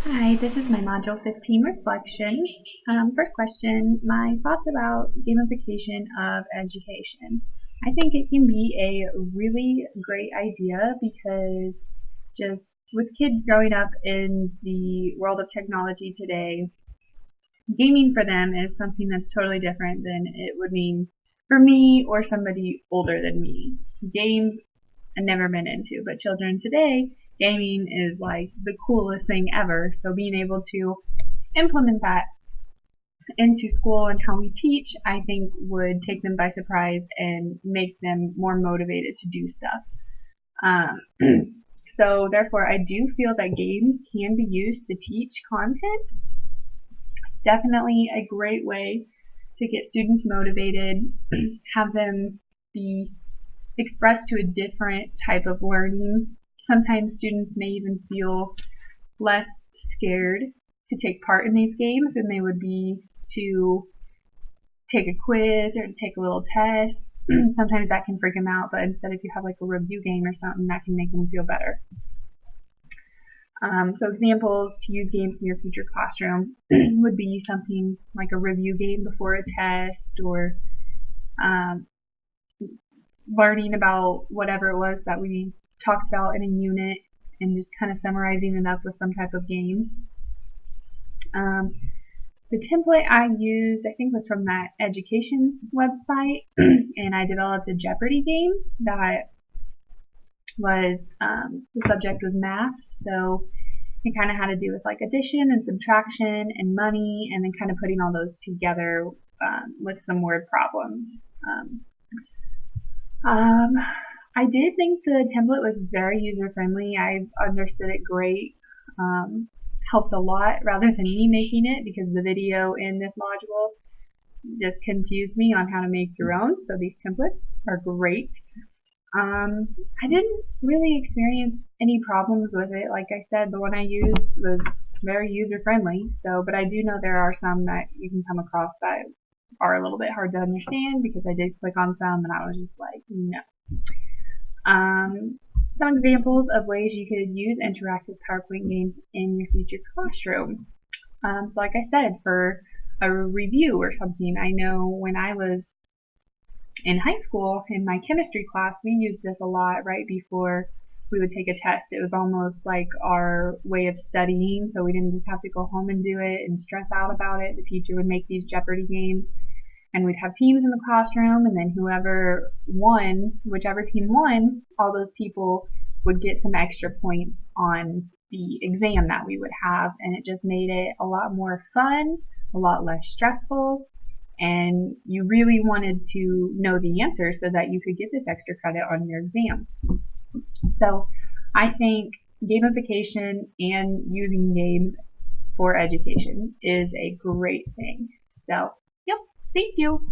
Hi, this is my Module 15 reflection. First question, my thoughts about gamification of education. I think it can be a really great idea because just with kids growing up in the world of technology today, gaming for them is something that's totally different than it would mean for me or somebody older than me. Games I've never been into, but children today, gaming is like the coolest thing ever. So being able to implement that into school and how we teach, I think would take them by surprise and make them more motivated to do stuff. Um, so therefore, I do feel that games can be used to teach content. Definitely a great way to get students motivated, have them be expressed to a different type of learning. Sometimes students may even feel less scared to take part in these games than they would be to take a quiz or to take a little test. Sometimes that can freak them out, but instead if you have like a review game or something, that can make them feel better. So examples to use games in your future classroom would be something like a review game before a test, or um, learning about whatever it was that we talked about in a unit and just kind of summarizing it up with some type of game. The template I used, I think, was from that education website, and I developed a Jeopardy game that was, the subject was math, so it kind of had to do with like addition and subtraction and money, and then kind of putting all those together with some word problems. Um, um, I did think the template was very user friendly. I understood it great. Helped a lot rather than me making it, because the video in this module just confused me on how to make your own. So these templates are great. I didn't really experience any problems with it. Like I said, the one I used was very user friendly. So, but I do know there are some that you can come across that are a little bit hard to understand, because I did click on some and I was just like, no. Some examples of ways you could use interactive PowerPoint games in your future classroom. So like I said, for a review or something, I know when I was in high school, in my chemistry class, we used this a lot right before we would take a test. It was almost like our way of studying, so we didn't just have to go home and do it and stress out about it. The teacher would make these Jeopardy games, and we'd have teams in the classroom, and then whoever won, whichever team won, all those people would get some extra points on the exam that we would have, and it just made it a lot more fun, a lot less stressful, and you really wanted to know the answer so that you could get this extra credit on your exam. So I think gamification and using games for education is a great thing. So, yep, thank you.